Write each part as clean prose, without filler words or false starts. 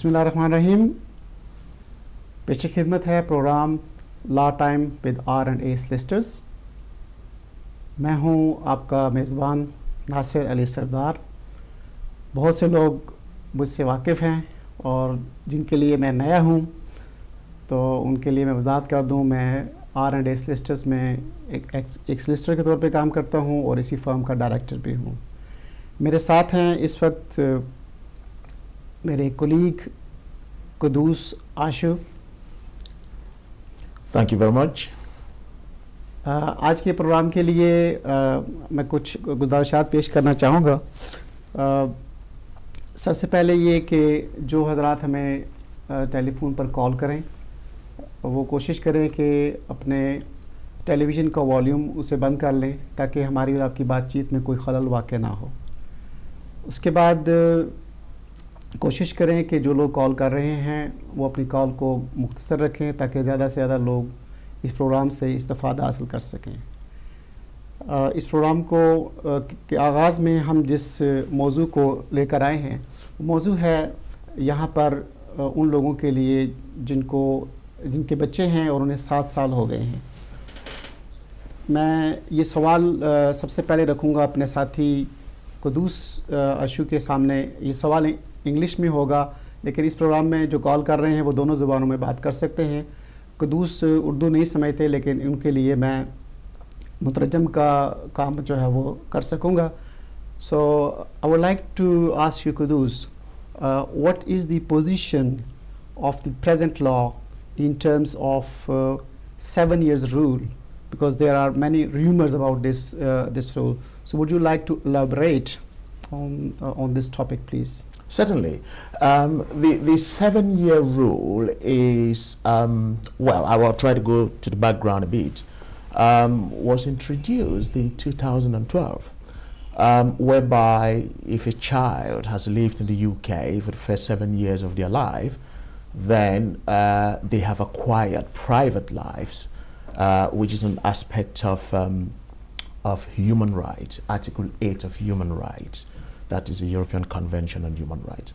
बिस्मिल्लाहिर्रहमानिर्रहीम। पेश खिदमत है programme law time with R&A Solicitors। मैं हूं आपका मेज़बान नासिर अली सरदार। बहुत से लोग मुझसे वाकिफ़ हैं और जिनके लिए मैं नया हूं, तो उनके लिए मैं वज़ाहत कर दूं, मैं R&A Solicitors में एक सोलिसिटर के तौर पे काम करता हूं और इसी फर्म का डायरेक्टर भी हूं। मेरे साथ हैं इस वक्त मेरे colleague Quddus Ashu. Thank you very much. आज के प्रोग्राम के लिए मैं कुछ गुजारिशात पेश करना चाहूँगा। सबसे पहले ये कि जो हज़रात हमें टेलीफोन पर कॉल करें वो कोशिश करें कि अपने टेलीविज़न का वॉल्यूम उसे बंद कर लें ताकि हमारी और आपकी बातचीत में कोई खलल वाक़ ना हो। उसके बाद कोशिश करें कि जो लोग कॉल कर रहे हैं वो अपनी कॉल को मुख्तसर रखें ताकि ज़्यादा से ज़्यादा लोग इस प्रोग्राम से इस्तिफ़ादा हासिल कर सकें। इस प्रोग्राम को के आगाज़ में हम जिस मौजू को लेकर आए हैं वो मौजू है यहाँ पर उन लोगों के लिए जिनके बच्चे हैं और उन्हें 7 साल हो गए हैं। मैं ये सवाल सबसे पहले रखूँगा अपने साथी कुदूस आशु के सामने। ये सवाल इंग्लिश में होगा, लेकिन इस प्रोग्राम में जो कॉल कर रहे हैं वो दोनों ज़ुबानों में बात कर सकते हैं। कुदूस उर्दू नहीं समझते, लेकिन उनके लिए मैं मुतरजम का काम जो है वो कर सकूँगा। So I would like to ask you Quddus, what is the position of the present law in terms of 7 years rule, because there are many rumors about this rule. So would you like to elaborate on this topic, please? Certainly. The 7-year rule is, well, I will try to go to the background a bit, was introduced in 2012, whereby if a child has lived in the UK for the first 7 years of their life, then they have acquired private lives, which is an aspect of human rights, Article 8 of human rights. That is the European Convention on Human Rights.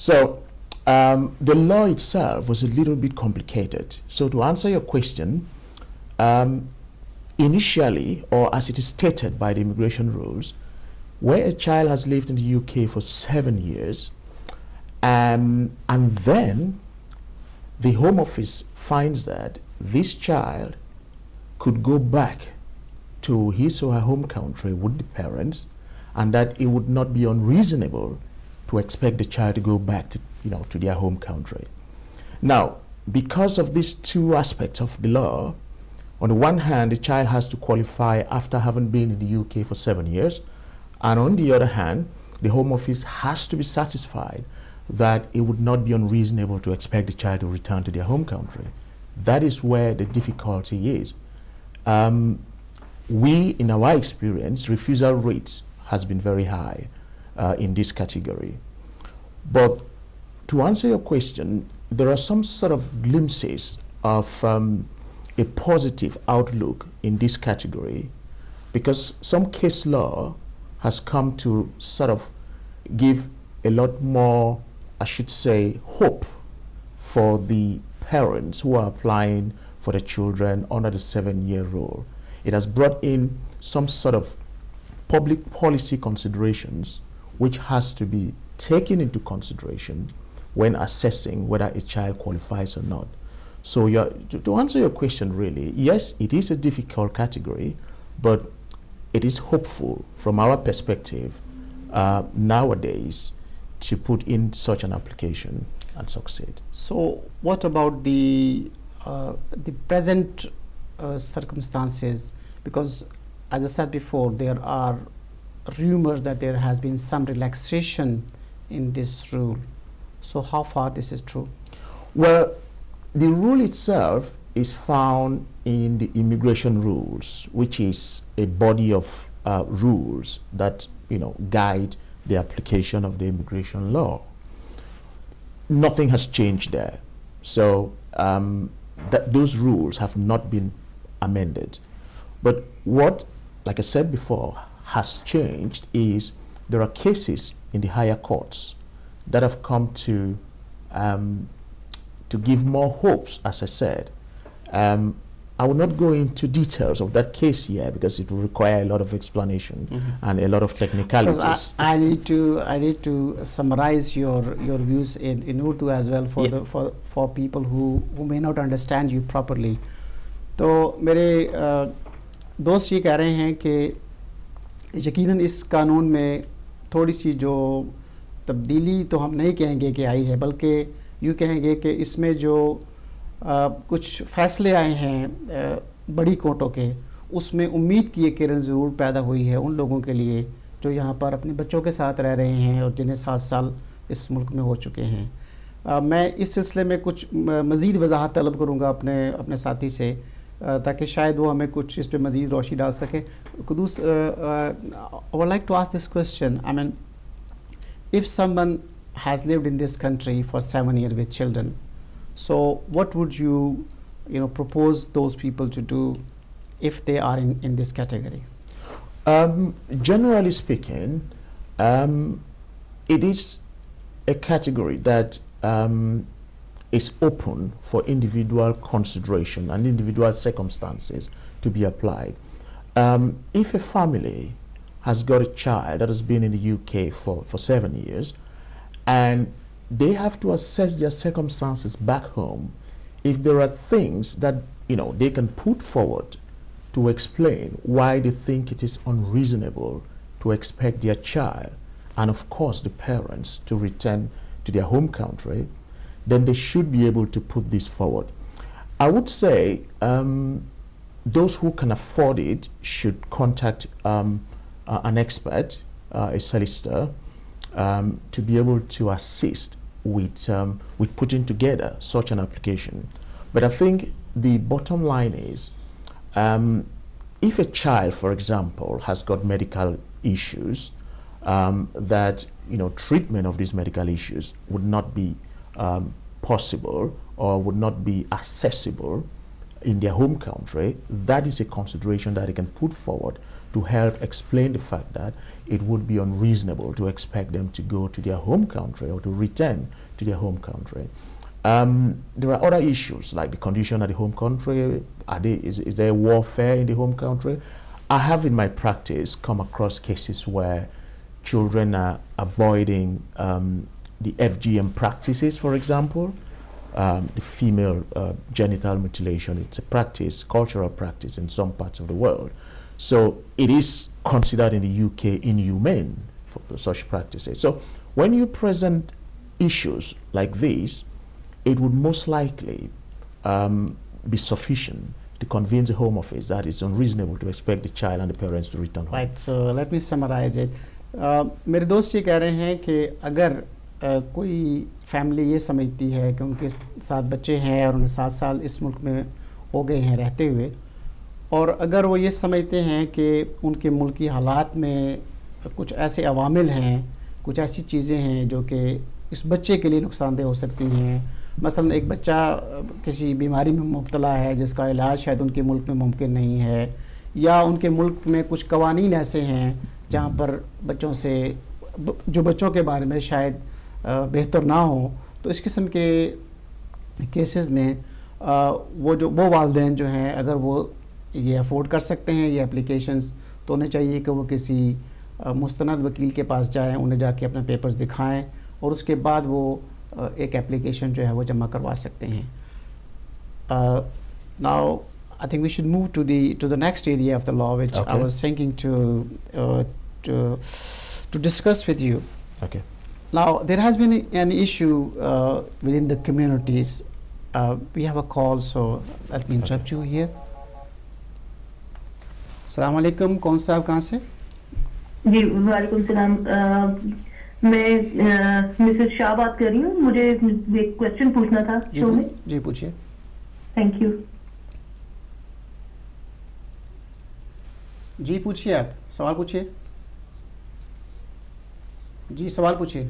So the law itself was a little bit complicated. So to answer your question, initially, or as it is stated by the immigration rules, where a child has lived in the UK for 7 years, and then the Home Office finds that this child could go back to his or her home country with the parents, and that it would not be unreasonable to expect the child to go back to, to their home country. Now, because of these two aspects of the law, on the one hand, the child has to qualify after having been in the UK for 7 years, and on the other hand, the Home Office has to be satisfied that it would not be unreasonable to expect the child to return to their home country. That is where the difficulty is. We, in our experience, refusal rates has been very high in this category. But to answer your question, there are some sort of glimpses of a positive outlook in this category, because some case law has come to sort of give a lot more, I should say, hope for the parents who are applying for the children under the 7-year rule. It has brought in some sort of public policy considerations which has to be taken into consideration when assessing whether a child qualifies or not. So to answer your question, really, yes, it is a difficult category, but it is hopeful from our perspective nowadays to put in such an application and succeed. So what about the present circumstances? Because as I said before, there are rumors that there has been some relaxation in this rule. So how far this is true? Well, the rule itself is found in the immigration rules, which is a body of rules that guide the application of the immigration law. Nothing has changed there. So those rules have not been amended. But what, like I said before, has changed is there are cases in the higher courts that have come to to give more hopes, as I said. I will not go into details of that case here because it will require a lot of explanation and a lot of technicalities. I need to summarize your views in Urdu as well for people who may not understand you properly. तो मेरे दोस्त ये कह रहे हैं कि यकीनन इस कानून में थोड़ी सी जो तब्दीली तो हम नहीं कहेंगे कि आई है, बल्कि यूँ कहेंगे कि इसमें जो कुछ फ़ैसले आए हैं बड़ी कोर्टों के, उसमें उम्मीद की एक किरण ज़रूर पैदा हुई है उन लोगों के लिए जो यहाँ पर अपने बच्चों के साथ रह रहे हैं और जिन्हें 7 साल इस मुल्क में हो चुके हैं। मैं इस सिलसिले में कुछ मज़ीद वजाहत तलब करूँगा अपने साथी से, ताकि शायद वो हमें कुछ इस पर मज़ीद रोशनी डाल सके। Quddus, I would like to ask this question. I mean, if someone has lived in this country for 7 years with children, so what would you propose those people to do if they are in this category? Generally speaking, it is a category that is open for individual consideration and individual circumstances to be applied. If a family has got a child that has been in the UK for 7 years and they have to assess their circumstances back home, if there are things that they can put forward to explain why they think it is unreasonable to expect their child and of course the parents to return to their home country, then they should be able to put this forward. I would say those who can afford it should contact an expert, a solicitor, to be able to assist with putting together such an application. But I think the bottom line is, if a child, for example, has got medical issues, that treatment of these medical issues would not be possible or would not be accessible in their home country, that is a consideration that they can put forward to help explain the fact that it would be unreasonable to expect them to go to their home country or to return to their home country. There are other issues like the condition of the home country. Is there warfare in the home country? I have in my practice come across cases where children are avoiding the FGM practices, for example. The female genital mutilation, it's a practice, cultural practice in some parts of the world. So it is considered in the UK inhumane for such practices. So when you present issues like these, it would most likely be sufficient to convince the Home Office that it's unreasonable to expect the child and the parents to return home. Right, so let me summarize it. मेरे दोस्त ये कह रहे हैं कि अगर कोई family ये समझती है कि उनके 7 बच्चे हैं और उन्हें 7 साल इस मुल्क में हो गए हैं रहते हुए, और अगर वो ये समझते हैं कि उनके मुल्की हालात में कुछ ऐसे अवामिल हैं, कुछ ऐसी चीज़ें हैं जो कि इस बच्चे के लिए नुकसानदेह हो सकती हैं। मसलन एक बच्चा किसी बीमारी में मुब्तला है जिसका इलाज शायद उनके मुल्क में मुमकिन नहीं है, या उनके मुल्क में कुछ कवानीन ऐसे हैं जहाँ पर बच्चों के बारे में शायद बेहतर ना हो, तो इस किस्म के केसेस में वो वालिदैन जो हैं, अगर वो ये अफोर्ड कर सकते हैं ये एप्लीकेशंस, तो उन्हें चाहिए कि वो किसी मुस्तनद वकील के पास जाएं, उन्हें जाके अपने पेपर्स दिखाएं और उसके बाद वो एक एप्लीकेशन जो है वो जमा करवा सकते हैं. Now I think we should move to the next area of the law, which I was thinking to discuss with you. Okay. Now there has been an issue within the communities. We have a call, so let me interrupt you here. Assalamu alaikum. कौन साहब कहाँ से? जी वालेकुम सलाम. मैं Mrs Shah बात कर रही हूँ. मुझे एक क्वेश्चन पूछना था शो में. जी पूछिए. Thank you. जी पूछिए, आप सवाल पूछिए. जी सवाल पूछिए.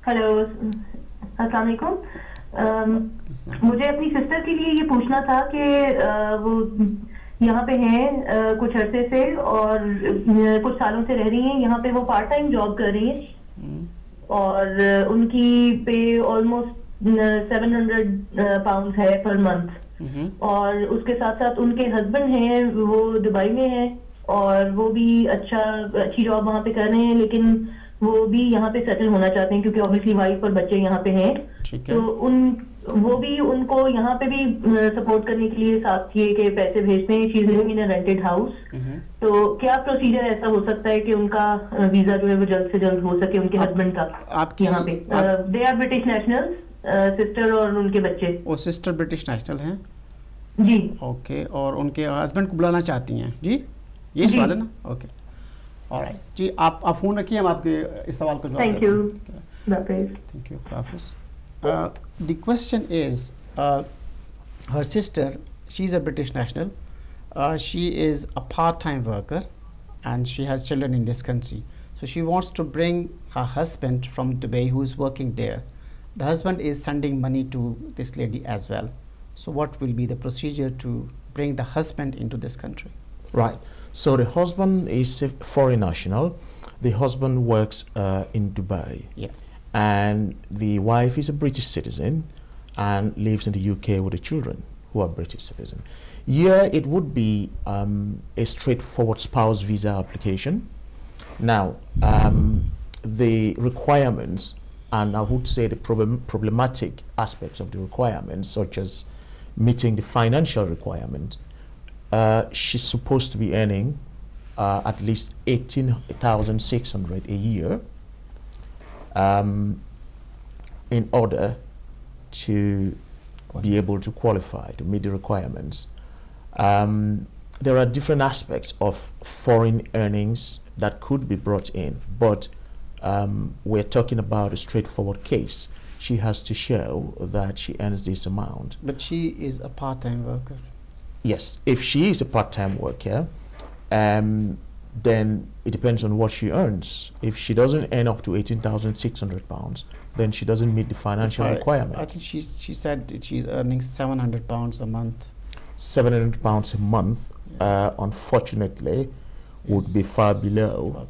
हेलो अस्सलाम वालेकुम. मुझे अपनी सिस्टर के लिए ये पूछना था कि वो यहाँ पे हैं कुछ अरसे से और कुछ सालों से रह रही हैं यहाँ पे. वो पार्ट टाइम जॉब कर रही हैं और उनकी पे ऑलमोस्ट 700 पाउंड है पर मंथ। और उसके साथ साथ उनके हस्बैंड हैं, वो दुबई में हैं और वो भी अच्छी जॉब वहाँ पे कर रहे हैं, लेकिन वो भी यहाँ पे सेटल होना चाहते हैं क्योंकि ऑब्वियसली वाइफ और बच्चे यहाँ पे हैं। तो वो भी उनको यहाँ पे भी सपोर्ट करने के लिए साथ ये के पैसे भेजते हैं। She is living in a rented house. तो क्या प्रोसीजर ऐसा हो सकता है कि उनका वीजा जो है वो जल्द से जल्द हो सके उनके हस्बैंड का यहाँ पे? They are British national, sister और उनके बच्चे। वो सिस्टर ब्रिटिश नेशनल हैं जी। ओके, और उनके हस्बैंड को बुलाना चाहती हैं जी, ये सवाल है ना? ओके, ऑलराइट जी, आप फ़ोन रखिए, हम आपके इस सवाल को जवाब थैंक यू। थैंक यू, हाफिज़। The question is, her sister, she's a British national, she is a part-time worker and she has children in this country. So she wants to bring her husband from Dubai who is working there. The husband is sending money to this lady as well. So what will be the procedure to bring the husband into this country? Right. So the husband is a foreign national. The husband works in Dubai. Yeah. And the wife is a British citizen and lives in the UK with the children who are British citizen. Here it would be a straightforward spouse visa application. Now, the requirements, and I would say the problematic aspects of the requirements, such as meeting the financial requirement, she's supposed to be earning at least 18,600 a year. In order to be able to qualify, to meet the requirements. There are different aspects of foreign earnings that could be brought in, but we're talking about a straightforward case. She has to show that she earns this amount. But she is a part-time worker. Yes, if she is a part-time worker, then it depends on what she earns. If she doesn't earn up to 18,600 pounds, then she doesn't meet the financial requirement. I think she said she's earning 700 pounds a month. 700 pounds a month, yeah. Unfortunately, would be far below,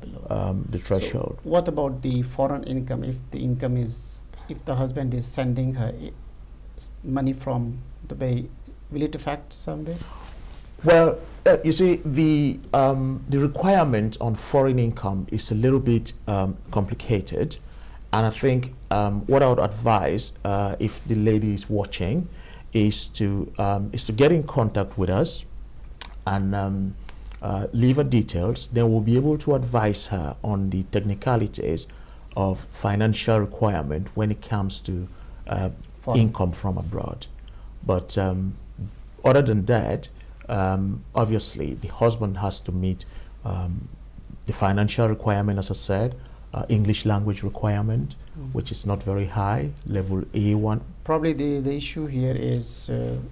the threshold. So what about the foreign income? If the income is, if the husband is sending her money from Dubai, will it affect someday? Well, you see, the requirement on foreign income is a little bit complicated, and I think what I would advise if the lady is watching is to get in contact with us and leave her details. Then we'll be able to advise her on the technicalities of financial requirement when it comes to income from abroad. But other than that, obviously the husband has to meet the financial requirement, as I said, English language requirement, which is not very high, level A1. Probably the issue here is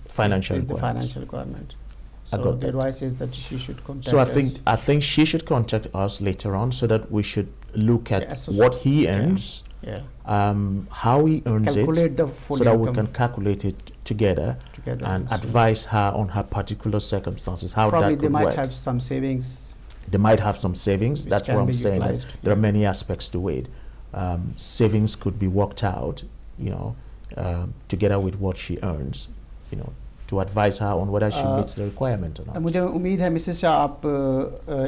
financial the financial requirement. So the advice is that she should contact us. So I think she should contact us later on, so that we should look at what he earns, how he earns it, so that we can calculate it together and advise her on her particular circumstances, how probably that could work. They might have some savings. They might have some savings. That's what I'm saying. There are many aspects to it. Savings could be worked out, you know, together with what she earns, you know, to advise her on whether she meets the requirement or not. मुझे उम्मीद है Mrs Shah आप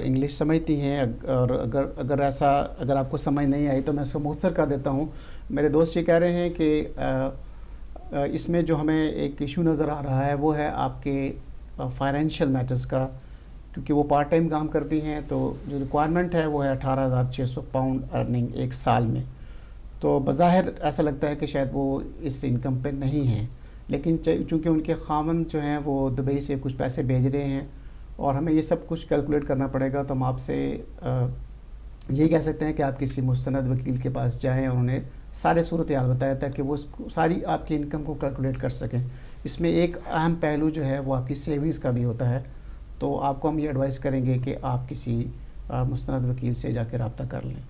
English समझती हैं, और अगर आपको समझ नहीं आई तो मैं इसको मुख्तसर कर देता हूँ। मेरे दोस्त ये कह रहे हैं कि इसमें जो हमें एक इशू नज़र आ रहा है वो है आपके फाइनेंशियल मैटर्स का, क्योंकि वो पार्ट टाइम काम करती हैं, तो जो रिक्वायरमेंट है वो है 18,600 पाउंड अर्निंग एक साल में। तो बज़ाहिर ऐसा लगता है कि शायद वो इस इनकम पे नहीं हैं, लेकिन चूँकि उनके ख़ावंद जो हैं वो दुबई से कुछ पैसे भेज रहे हैं और हमें ये सब कुछ कैलकुलेट करना पड़ेगा, तो हम आपसे यही कह सकते हैं कि आप किसी मुस्तनद वकील के पास जाएं और उन्हें सारे सूरत हाल बताया ताकि वो सारी आपकी इनकम को कैलकुलेट कर सकें। इसमें एक अहम पहलू जो है वो आपकी सेविंग्स का भी होता है, तो आपको हम ये एडवाइस करेंगे कि आप किसी मुस्तनद वकील से जाकर रब्ता कर लें।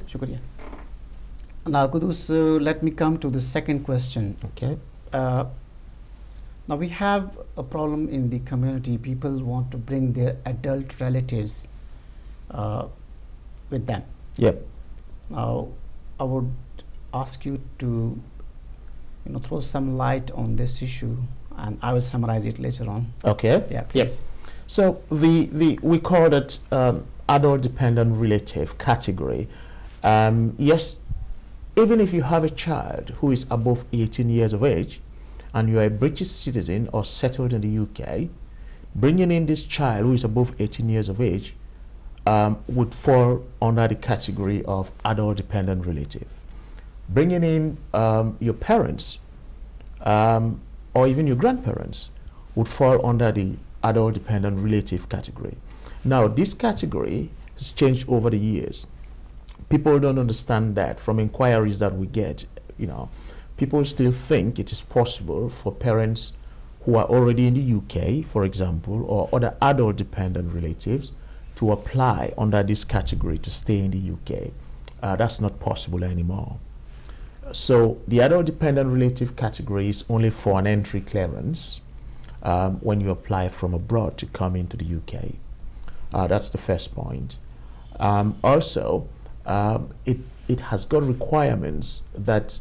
शुक्रिया। Now Qudus, let me come to the second question. Okay. Now we have a problem in the community. People want to bring their adult relatives with them. Yep. Now I would ask you to throw some light on this issue, and I will summarize it later on. Okay. Yeah, please. Yep. So we call it adult dependent relative category. Yes, even if you have a child who is above 18 years of age and you are a British citizen or settled in the UK, bringing in this child who is above 18 years of age would fall under the category of adult dependent relative. Bringing in your parents or even your grandparents would fall under the adult dependent relative category. Now, this category has changed over the years. People don't understand that from inquiries that we get. People still think it is possible for parents who are already in the UK, for example, or other adult dependent relatives to apply under this category to stay in the UK. That's not possible anymore. So the adult dependent relative category is only for an entry clearance when you apply from abroad to come into the UK. That's the first point. Also, it has got requirements that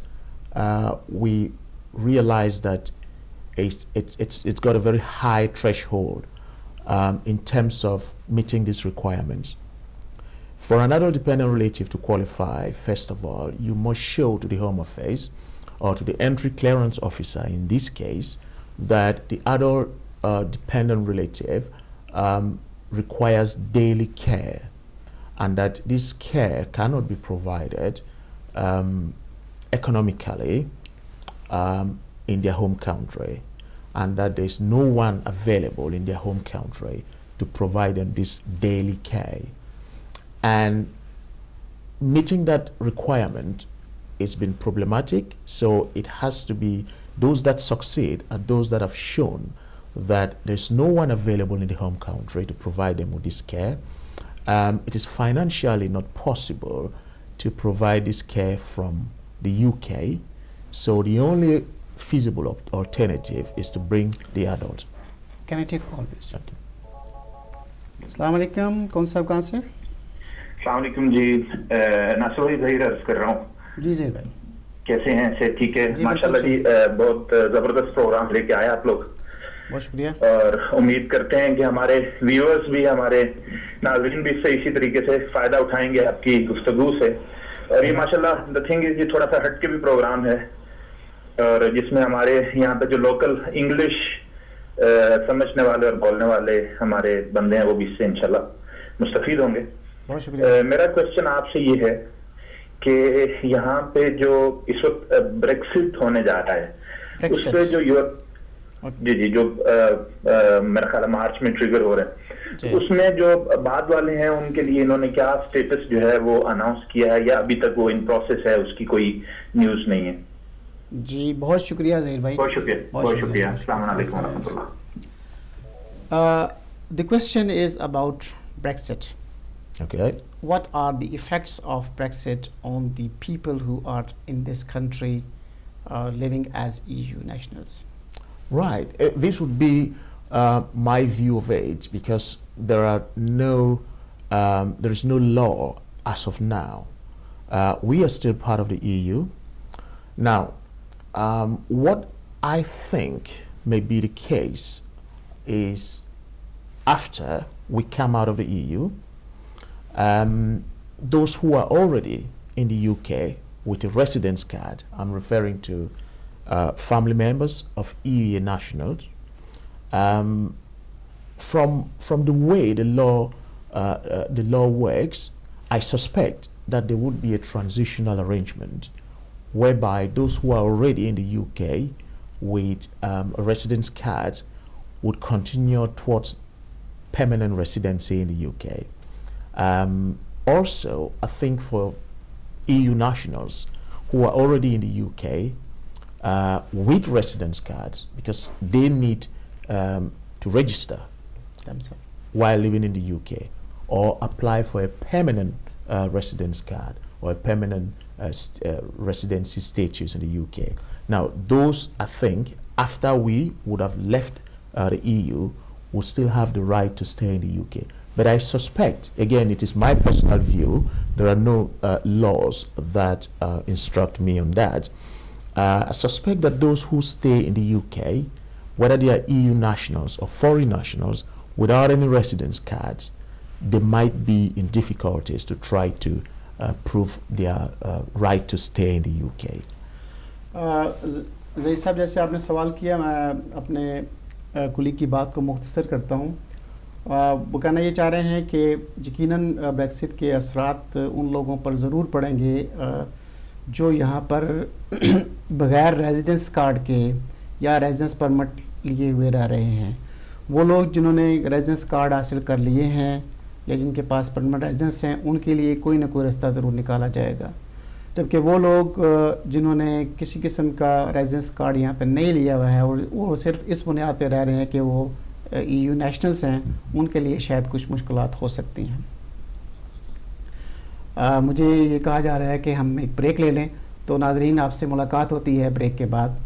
we realize that it's got a very high threshold in terms of meeting these requirements. For an adult dependent relative to qualify, first of all, you must show to the Home Office or to the entry clearance officer in this case that the adult dependent relative requires daily care, and that this care cannot be provided economically in their home country, and that there's no one available in their home country to provide them this daily care. And meeting that requirement has been problematic, so it has to be those that succeed are those that have shown that there's no one available in the home country to provide them with this care. It is financially not possible to provide this care from the UK, so the only feasible alternative is to bring the adult. Can I take call, please? Okay. Assalamu alaikum. कौन साहब कहाँ से? अस्सलाम वालेकुम जी, नासिर भाई ज़हीर अर्ज़ कर रहा हूँ। जी ज़हीर भाई, कैसे हैं? से ठीक है? माशाल्लाह जी, बहुत ज़बरदस्त प्रोग्राम लेके आए आप लोग। बहुत शुक्रिया। और उम्मीद करते हैं कि हमारे व्यूअर्स भी, हमारे नाज़रीन भी इससे इसी तरीके से फ़ायदा उठाएंगे आपकी गुफ्तगू से। और ये माशाल्लाह द थिंग इज़, ये थोड़ा सा हटके भी प्रोग्राम है, और जिसमें हमारे यहाँ पे जो लोकल इंग्लिश समझने वाले और बोलने वाले हमारे बंदे हैं वो भी इससे इंशाल्लाह मुस्तफीद होंगे। बहुत शुक्रिया। मेरा क्वेश्चन आपसे ये है कि यहाँ पे जो इस वक्त ब्रेक्सिट होने जा रहा है, उस पे जो जी जो मेरा ख्याल मार्च में ट्रिगर हो रहे हैं, उसमें जो बाद वाले हैं उनके लिए इन्होंने क्या स्टेटस जो है वो अनाउंस किया है, या अभी तक वो इन प्रोसेस है, उसकी कोई न्यूज़ नहीं है? जी बहुत शुक्रिया ज़हीर भाई, बहुत शुक्रिया, बहुत शुक्रिया। अस्सलाम वालेकुम व रहमतुल्लाह। The question is about Brexit. Okay. What are the effects of Brexit on the people who are in this country living as EU nationals? Right. This would be my view of it, because there is no law as of now. We are still part of the EU. Now, what I think may be the case is after we come out of the EU, those who are already in the UK with a residence card, I'm referring to family members of EU nationals, from the way the law works, I suspect that there would be a transitional arrangement whereby those who are already in the UK with a residence card would continue towards permanent residency in the UK. Also, I think for EU nationals who are already in the UK with residence cards, because they need to register Themselves while living in the UK, or apply for a permanent residence card or a permanent residency status in the UK. Now, those, I think, after we would have left the EU, would still have the right to stay in the UK. But I suspect, again, it is my personal view, there are no laws that instruct me on that. I suspect that those who stay in the UK, whether they are EU nationals or foreign nationals, without any residence cards, they might be in difficulties to try to prove their right to stay in the UK. ज़ई साहब, जैसे आपने सवाल किया, मैं अपने colleague की बात को मुख्तसर करता हूँ। वो कहना ये चाह रहे हैं कि यकीनन ब्रेक्सिट के असरात उन लोगों पर ज़रूर पड़ेंगे जो यहाँ पर बग़ैर रेजिडेंस कार्ड के या रेजिडेंस परमिट लिए हुए रह रहे हैं। वो लोग जिन्होंने रेजिडेंस कार्ड हासिल कर लिए हैं या जिनके पास परमानेंट रेजिडेंस हैं, उनके लिए कोई ना कोई रास्ता ज़रूर निकाला जाएगा। जबकि वो लोग जिन्होंने किसी किस्म का रेजिडेंस कार्ड यहाँ पर नहीं लिया हुआ है और वो सिर्फ इस बुनियाद पर रह रहे हैं कि वो EU नेशनल्स हैं, उनके लिए शायद कुछ मुश्किलात हो सकती हैं। मुझे ये कहा जा रहा है कि हम एक ब्रेक ले लें, तो नाज़रीन आपसे मुलाकात होती है ब्रेक के बाद।